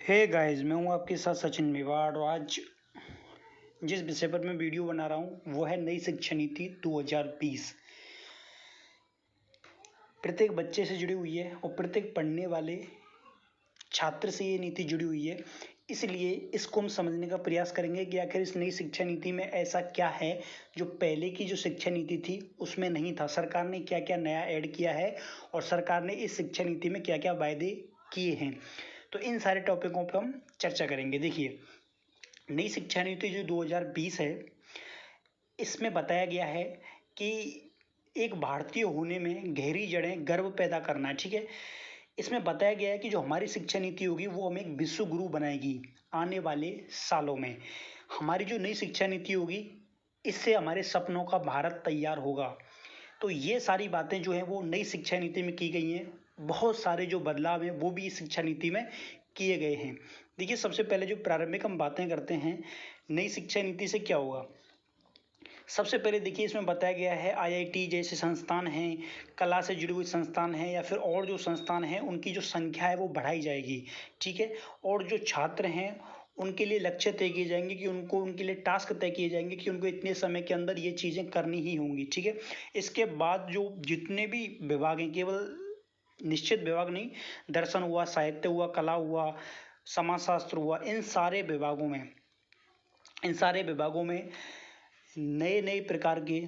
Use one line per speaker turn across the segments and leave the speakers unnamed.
Hey guys, मैं हूं आपके साथ सचिन मेवाड़ और आज जिस विषय पर मैं वीडियो बना रहा हूं वो है नई शिक्षा नीति 2020। प्रत्येक बच्चे से जुड़ी हुई है और प्रत्येक पढ़ने वाले छात्र से ये नीति जुड़ी हुई है। इसलिए इसको हम समझने का प्रयास करेंगे कि आखिर इस नई शिक्षा नीति में ऐसा क्या है जो पहले की जो शिक्षा नीति थी उसमें नहीं था। सरकार ने क्या क्या नया ऐड किया है और सरकार ने इस शिक्षा नीति में क्या क्या वायदे किए हैं, तो इन सारे टॉपिकों पर हम चर्चा करेंगे। देखिए, नई शिक्षा नीति जो 2020 है, इसमें बताया गया है कि एक भारतीय होने में गहरी जड़ें, गर्व पैदा करना है। ठीक है, इसमें बताया गया है कि जो हमारी शिक्षा नीति होगी वो हमें एक विश्व गुरु बनाएगी आने वाले सालों में। हमारी जो नई शिक्षा नीति होगी इससे हमारे सपनों का भारत तैयार होगा। तो ये सारी बातें जो हैं वो नई शिक्षा नीति में की गई हैं। बहुत सारे जो बदलाव हैं वो भी इस शिक्षा नीति में किए गए हैं। देखिए, सबसे पहले जो प्रारंभिक हम बातें करते हैं नई शिक्षा नीति से क्या होगा। सबसे पहले देखिए, इसमें बताया गया है आईआईटी जैसे संस्थान हैं, कला से जुड़ी हुई संस्थान हैं या फिर और जो संस्थान हैं उनकी जो संख्या है वो बढ़ाई जाएगी। ठीक है, और जो छात्र हैं उनके लिए लक्ष्य तय किए जाएंगे कि उनके लिए टास्क तय किए जाएंगे कि उनको इतने समय के अंदर ये चीज़ें करनी ही होंगी। ठीक है, इसके बाद जो जितने भी विभाग हैं, केवल निश्चित विभाग नहीं, दर्शन हुआ, साहित्य हुआ, कला हुआ, समाजशास्त्र हुआ, इन सारे विभागों में नए नए प्रकार के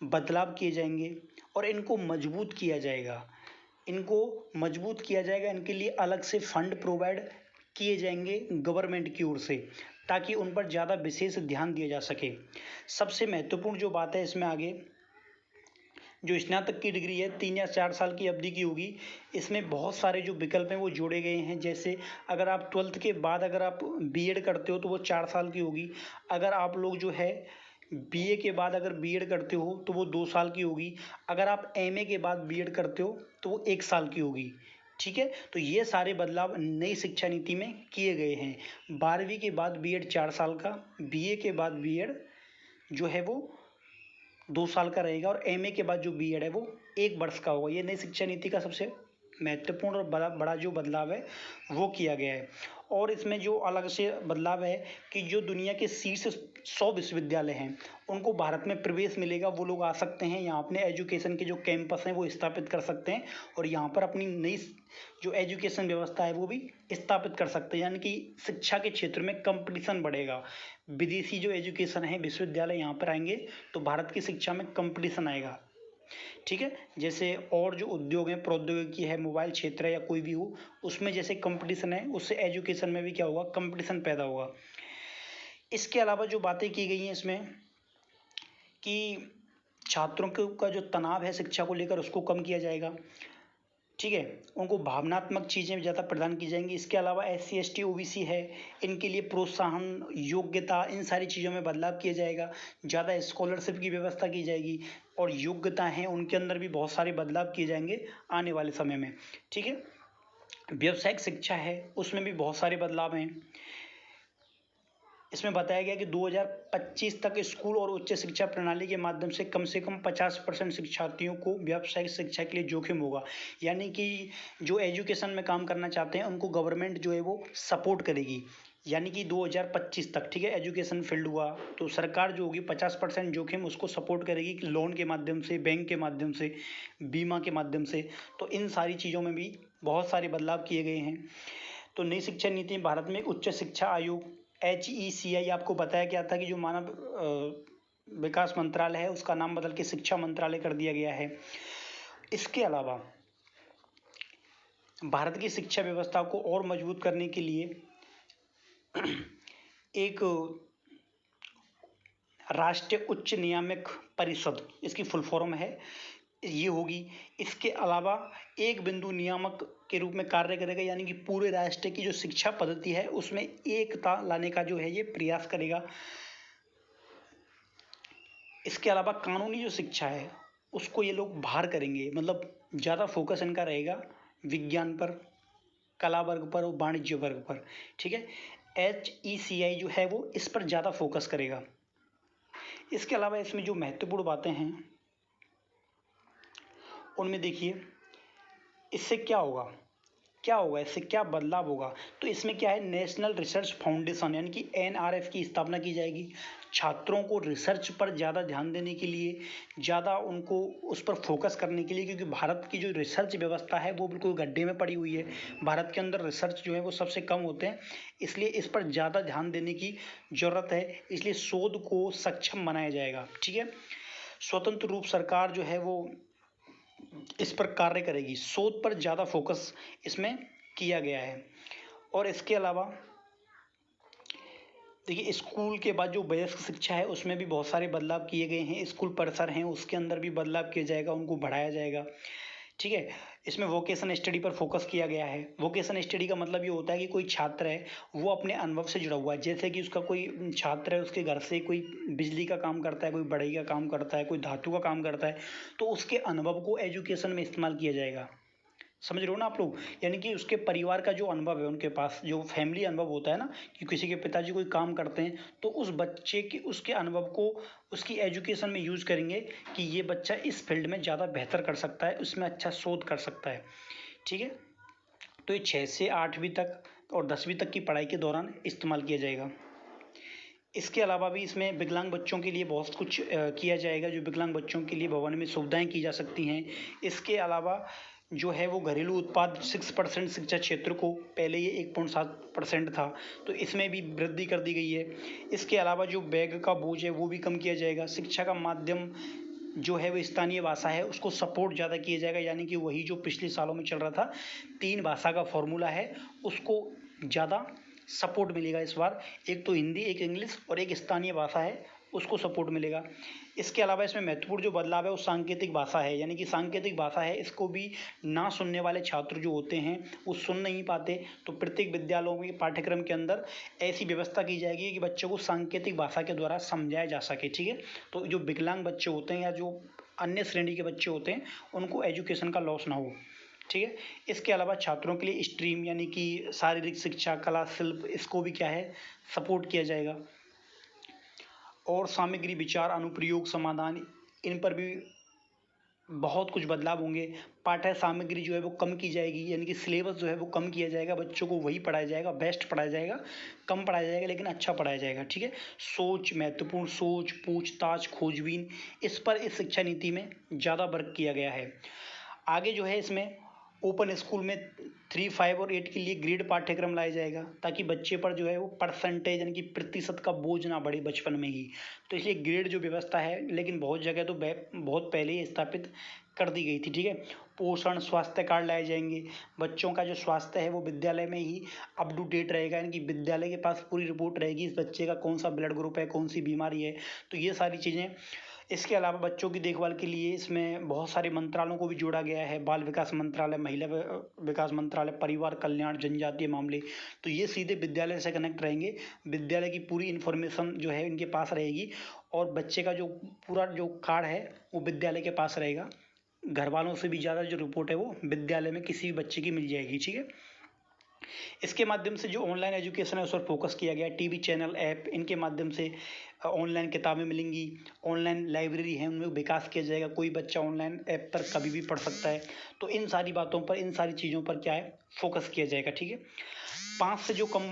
बदलाव किए जाएंगे और इनको मजबूत किया जाएगा। इनके लिए अलग से फंड प्रोवाइड किए जाएंगे गवर्नमेंट की ओर से, ताकि उन पर ज़्यादा विशेष ध्यान दिया जा सके। सबसे महत्वपूर्ण जो बात है इसमें आगे, जो स्नातक की डिग्री है 3 या 4 साल की अवधि की होगी। इसमें बहुत सारे जो विकल्प हैं वो जोड़े गए हैं। जैसे अगर आप 12th के बाद अगर आप बीएड करते हो तो वो 4 साल की होगी। अगर आप लोग जो है बीए के बाद अगर बीएड करते हो तो वो 2 साल की होगी। अगर आप एमए के बाद बीएड करते हो तो वो 1 साल की होगी। ठीक है, तो ये सारे बदलाव नई शिक्षा नीति में किए गए हैं। 12वीं के बाद बीएड 4 साल का, बीए के बाद बीएड जो है वो 2 साल का रहेगा और एमए के बाद जो बीएड है वो 1 वर्ष का होगा। ये नई शिक्षा नीति का सबसे महत्वपूर्ण और बड़ा जो बदलाव है वो किया गया है। और इसमें जो अलग से बदलाव है कि जो दुनिया के शीर्ष 100 विश्वविद्यालय हैं उनको भारत में प्रवेश मिलेगा। वो लोग आ सकते हैं यहाँ, अपने एजुकेशन के जो कैंपस हैं वो स्थापित कर सकते हैं और यहाँ पर अपनी नई जो एजुकेशन व्यवस्था है वो भी स्थापित कर सकते हैं। यानी कि शिक्षा के क्षेत्र में कंपटीशन बढ़ेगा। विदेशी जो एजुकेशन है, विश्वविद्यालय यहाँ पर आएंगे तो भारत की शिक्षा में कंपटीशन आएगा। ठीक है, जैसे और जो उद्योग हैं, प्रौद्योगिकी है, मोबाइल क्षेत्र है या कोई भी हो, उसमें जैसे कंपटीशन है उससे एजुकेशन में भी क्या होगा, कंपटीशन पैदा होगा। इसके अलावा जो बातें की गई हैं इसमें कि छात्रों का जो तनाव है शिक्षा को लेकर उसको कम किया जाएगा। ठीक है, उनको भावनात्मक चीज़ें ज़्यादा प्रदान की जाएंगी। इसके अलावा SC ST OBC है, इनके लिए प्रोत्साहन, योग्यता, इन सारी चीज़ों में बदलाव किया जाएगा। ज़्यादा स्कॉलरशिप की व्यवस्था की जाएगी और योग्यता हैं उनके अंदर भी बहुत सारे बदलाव किए जाएंगे आने वाले समय में। ठीक है, व्यावसायिक शिक्षा है उसमें भी बहुत सारे बदलाव हैं। इसमें बताया गया कि 2025 तक स्कूल और उच्च शिक्षा प्रणाली के माध्यम से कम 50% शिक्षार्थियों को व्यावसायिक शिक्षा के लिए जोखिम होगा। यानी कि जो एजुकेशन में काम करना चाहते हैं उनको गवर्नमेंट जो है वो सपोर्ट करेगी। यानी कि 2025 तक, ठीक है, एजुकेशन फील्ड हुआ तो सरकार जो होगी 50% जोखिम उसको सपोर्ट करेगी कि लोन के माध्यम से, बैंक के माध्यम से, बीमा के माध्यम से। तो इन सारी चीज़ों में भी बहुत सारे बदलाव किए गए हैं। तो नई शिक्षा नीति भारत में उच्च शिक्षा आयोग HECI, आपको बताया गया था कि जो मानव विकास मंत्रालय है उसका नाम बदल के शिक्षा मंत्रालय कर दिया गया है। इसके अलावा भारत की शिक्षा व्यवस्था को और मजबूत करने के लिए एक राष्ट्रीय उच्च नियामक परिषद, इसकी फुल फॉर्म है, ये होगी। इसके अलावा एक बिंदु नियामक के रूप में कार्य करेगा। यानी कि पूरे राष्ट्र की जो शिक्षा पद्धति है उसमें एकता लाने का जो है ये प्रयास करेगा। इसके अलावा कानूनी जो शिक्षा है उसको ये लोग बाहर करेंगे, मतलब ज़्यादा फोकस इनका रहेगा विज्ञान पर, कला वर्ग पर और वाणिज्य वर्ग पर। ठीक है, HECI जो है वो इस पर ज़्यादा फोकस करेगा। इसके अलावा इसमें जो महत्वपूर्ण बातें हैं उनमें देखिए, इससे क्या होगा क्या होगा, इससे क्या बदलाव होगा? तो इसमें क्या है, नेशनल रिसर्च फाउंडेशन यानी कि एनआरएफ की स्थापना की जाएगी। छात्रों को रिसर्च पर ज़्यादा ध्यान देने के लिए, ज़्यादा उनको उस पर फोकस करने के लिए, क्योंकि भारत की जो रिसर्च व्यवस्था है वो बिल्कुल गड्ढे में पड़ी हुई है। भारत के अंदर रिसर्च जो है वो सबसे कम होते हैं, इसलिए इस पर ज़्यादा ध्यान देने की ज़रूरत है। इसलिए शोध को सक्षम बनाया जाएगा। ठीक है, स्वतंत्र रूप सरकार जो है वो इस पर कार्य करेगी। शोध पर ज़्यादा फोकस इसमें किया गया है। और इसके अलावा देखिए, स्कूल के बाद जो वयस्क शिक्षा है उसमें भी बहुत सारे बदलाव किए गए हैं। स्कूल परिसर हैं उसके अंदर भी बदलाव किया जाएगा, उनको बढ़ाया जाएगा। ठीक है, इसमें वोकेशन स्टडी पर फोकस किया गया है। वोकेशन स्टडी का मतलब ये होता है कि कोई छात्र है वो अपने अनुभव से जुड़ा हुआ है। जैसे कि उसका कोई छात्र है, उसके घर से कोई बिजली का काम करता है, कोई बढ़ई का काम करता है, कोई धातु का काम करता है, तो उसके अनुभव को एजुकेशन में इस्तेमाल किया जाएगा। समझ रहे हो ना आप लोग? यानी कि उसके परिवार का जो अनुभव है, उनके पास जो फैमिली अनुभव होता है ना, कि किसी के पिताजी कोई काम करते हैं, तो उस बच्चे के उसके अनुभव को उसकी एजुकेशन में यूज़ करेंगे कि ये बच्चा इस फील्ड में ज़्यादा बेहतर कर सकता है, उसमें अच्छा शोध कर सकता है। ठीक है, तो ये 6 से 8वीं तक और 10वीं तक की पढ़ाई के दौरान इस्तेमाल किया जाएगा। इसके अलावा भी इसमें विकलांग बच्चों के लिए बहुत कुछ किया जाएगा। जो विकलांग बच्चों के लिए भवन में सुविधाएं की जा सकती हैं। इसके अलावा जो है वो घरेलू उत्पाद 6% शिक्षा क्षेत्र को, पहले ये 1.7% था, तो इसमें भी वृद्धि कर दी गई है। इसके अलावा जो बैग का बोझ है वो भी कम किया जाएगा। शिक्षा का माध्यम जो है वो स्थानीय भाषा है, उसको सपोर्ट ज़्यादा किया जाएगा। यानी कि वही जो पिछले सालों में चल रहा था 3 भाषा का फॉर्मूला है, उसको ज़्यादा सपोर्ट मिलेगा इस बार। एक तो हिंदी, एक इंग्लिश और एक स्थानीय भाषा है, उसको सपोर्ट मिलेगा। इसके अलावा इसमें महत्वपूर्ण जो बदलाव है वो सांकेतिक भाषा है। यानी कि सांकेतिक भाषा है, इसको भी ना सुनने वाले छात्र जो होते हैं वो सुन नहीं पाते, तो प्रत्येक विद्यालयों में पाठ्यक्रम के अंदर ऐसी व्यवस्था की जाएगी कि बच्चों को सांकेतिक भाषा के द्वारा समझाया जा सके। ठीक है, तो जो विकलांग बच्चे होते हैं या जो अन्य श्रेणी के बच्चे होते हैं उनको एजुकेशन का लॉस ना हो। ठीक है, इसके अलावा छात्रों के लिए स्ट्रीम यानी कि शारीरिक शिक्षा, कला, शिल्प, इसको भी क्या है, सपोर्ट किया जाएगा। और सामग्री, विचार, अनुप्रयोग, समाधान, इन पर भी बहुत कुछ बदलाव होंगे। पाठ्य सामग्री जो है वो कम की जाएगी, यानी कि सिलेबस जो है वो कम किया जाएगा। बच्चों को वही पढ़ाया जाएगा, बेस्ट पढ़ाया जाएगा, कम पढ़ाया जाएगा लेकिन अच्छा पढ़ाया जाएगा। ठीक है, सोच, महत्वपूर्ण सोच, पूछताछ, खोजबीन, इस पर इस शिक्षा नीति में ज़्यादा वर्क किया गया है। आगे जो है इसमें ओपन स्कूल में 3, 5 और 8 के लिए ग्रेड पाठ्यक्रम लाया जाएगा, ताकि बच्चे पर जो है वो परसेंटेज यानी कि प्रतिशत का बोझ ना बढ़े बचपन में ही। तो इसलिए ग्रेड जो व्यवस्था है, लेकिन बहुत जगह तो बहुत पहले ही स्थापित कर दी गई थी। ठीक है, पोषण, स्वास्थ्य कार्ड लाए जाएंगे। बच्चों का जो स्वास्थ्य है वो विद्यालय में ही अप टू डेट रहेगा, यानी कि विद्यालय के पास पूरी रिपोर्ट रहेगी इस बच्चे का कौन सा ब्लड ग्रुप है, कौन सी बीमारी है, तो ये सारी चीज़ें। इसके अलावा बच्चों की देखभाल के लिए इसमें बहुत सारे मंत्रालयों को भी जोड़ा गया है। बाल विकास मंत्रालय, महिला विकास मंत्रालय, परिवार कल्याण, जनजातीय मामले, तो ये सीधे विद्यालय से कनेक्ट रहेंगे। विद्यालय की पूरी इन्फॉर्मेशन जो है इनके पास रहेगी, और बच्चे का जो पूरा जो कार्ड है वो विद्यालय के पास रहेगा। घर वालों से भी ज़्यादा जो रिपोर्ट है वो विद्यालय में किसी भी बच्चे की मिल जाएगी। ठीक है, इसके माध्यम से जो ऑनलाइन एजुकेशन है उस पर फोकस किया गया। टीवी चैनल, ऐप, इनके माध्यम से ऑनलाइन किताबें मिलेंगी। ऑनलाइन लाइब्रेरी है, उनमें विकास किया जाएगा। कोई बच्चा ऑनलाइन ऐप पर कभी भी पढ़ सकता है। तो इन सारी बातों पर, इन सारी चीज़ों पर क्या है, फोकस किया जाएगा। ठीक है, 5 से जो कम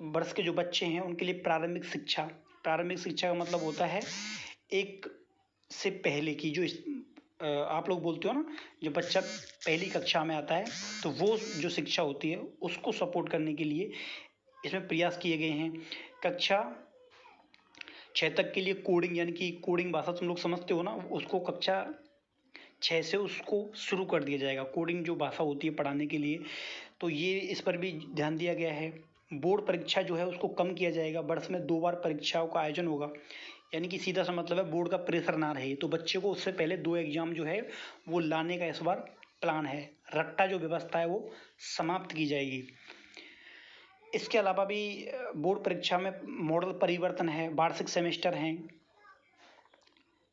वर्ष के जो बच्चे हैं उनके लिए प्रारंभिक शिक्षा। प्रारंभिक शिक्षा का मतलब होता है 1 से पहले की जो आप लोग बोलते हो ना, जो बच्चा पहली कक्षा में आता है, तो वो जो शिक्षा होती है उसको सपोर्ट करने के लिए इसमें प्रयास किए गए हैं। कक्षा 6 तक के लिए कोडिंग, यानी कि कोडिंग भाषा तुम लोग समझते हो ना, उसको कक्षा 6 से उसको शुरू कर दिया जाएगा, कोडिंग जो भाषा होती है पढ़ाने के लिए। तो ये इस पर भी ध्यान दिया गया है। बोर्ड परीक्षा जो है उसको कम किया जाएगा। वर्ष में 2 बार परीक्षाओं का आयोजन होगा, यानी कि सीधा सा मतलब है बोर्ड का प्रेशर ना रहे, तो बच्चे को उससे पहले 2 एग्जाम जो है वो लाने का इस बार प्लान है। रट्टा जो व्यवस्था है वो समाप्त की जाएगी। इसके अलावा भी बोर्ड परीक्षा में मॉडल परिवर्तन है, वार्षिक सेमेस्टर हैं।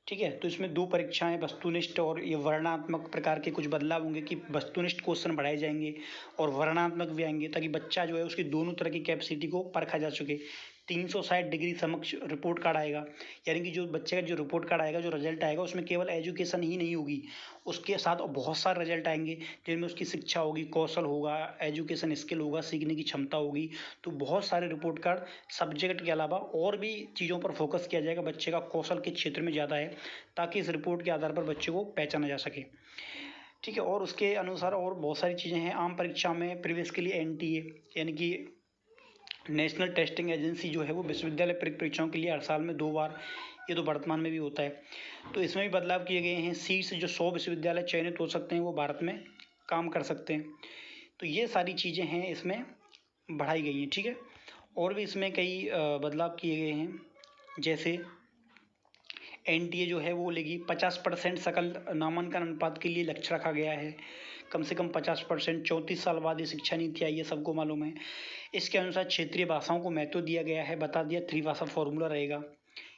ठीक है, तो इसमें 2 परीक्षाएं, वस्तुनिष्ठ और ये वर्णनात्मक प्रकार के कुछ बदलाव होंगे कि वस्तुनिष्ठ क्वेश्चन बढ़ाए जाएंगे और वर्णनात्मक भी आएंगे, ताकि बच्चा जो है उसकी दोनों तरह की कैपेसिटी को परखा जा सके। 360 डिग्री समक्ष रिपोर्ट कार्ड आएगा, यानी कि जो बच्चे का जो रिपोर्ट कार्ड आएगा, जो रिजल्ट आएगा, उसमें केवल एजुकेशन ही नहीं होगी, उसके साथ बहुत सारे रिजल्ट आएंगे जिनमें उसकी शिक्षा होगी, कौशल होगा, एजुकेशन स्किल होगा, सीखने की क्षमता होगी। तो बहुत सारे रिपोर्ट कार्ड सब्जेक्ट के अलावा और भी चीज़ों पर फोकस किया जाएगा, बच्चे का कौशल के क्षेत्र में ज़्यादा है, ताकि इस रिपोर्ट के आधार पर बच्चे को पहचाना जा सके। ठीक है, और उसके अनुसार और बहुत सारी चीज़ें हैं। आम परीक्षा में प्रीवियस के लिए एनटीए यानी कि नेशनल टेस्टिंग एजेंसी जो है वो विश्वविद्यालय परीक्षाओं के लिए हर साल में 2 बार, ये तो वर्तमान में भी होता है, तो इसमें भी बदलाव किए गए हैं। सीट से जो 100 विश्वविद्यालय चयनित हो सकते हैं वो भारत में काम कर सकते हैं। तो ये सारी चीज़ें हैं इसमें बढ़ाई गई हैं। ठीक है, और भी इसमें कई बदलाव किए गए हैं, जैसे एनटीए जो है वो लेगी 50% सकल नामांकन अनुपात के लिए लक्ष्य रखा गया है, कम से कम 50%। 34 साल बाद ये शिक्षा नीति आई है, सबको मालूम है। इसके अनुसार क्षेत्रीय भाषाओं को महत्व दिया गया है, बता दिया, त्रिभाषा फॉर्मूला रहेगा।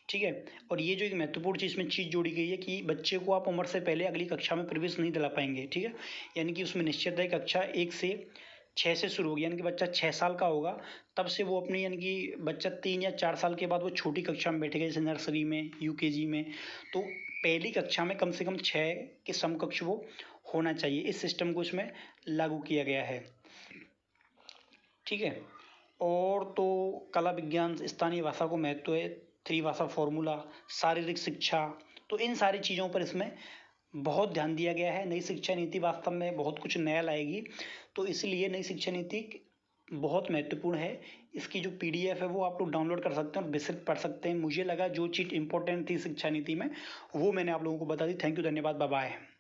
ठीक है, और ये जो एक महत्वपूर्ण चीज़ में चीज़ जोड़ी गई है कि बच्चे को आप उम्र से पहले अगली कक्षा में प्रवेश नहीं दिला पाएंगे। ठीक है, यानी कि उसमें निश्चित है कक्षा 1 से 6 से शुरू होगी, यानी कि बच्चा 6 साल का होगा तब से वो अपनी, यानी कि बच्चा 3 या 4 साल के बाद वो छोटी कक्षा में बैठेगा, जैसे नर्सरी में, यूकेजी में। तो पहली कक्षा में कम से कम 6 के समकक्ष वो होना चाहिए। इस सिस्टम को इसमें लागू किया गया है। ठीक है, और तो कला विज्ञान स्थानीय भाषा को महत्व है, त्रिभाषा फॉर्मूला, शारीरिक शिक्षा, तो इन सारी चीज़ों पर इसमें बहुत ध्यान दिया गया है। नई शिक्षा नीति वास्तव में बहुत कुछ नया लाएगी, तो इसलिए नई शिक्षा नीति बहुत महत्वपूर्ण है। इसकी जो पीडीएफ है वो आप लोग डाउनलोड कर सकते हैं और विस्तृत पढ़ सकते हैं। मुझे लगा जो चीज़ इंपॉर्टेंट थी शिक्षा नीति में वो मैंने आप लोगों को बता दी। थैंक यू, धन्यवाद, बाय बाय।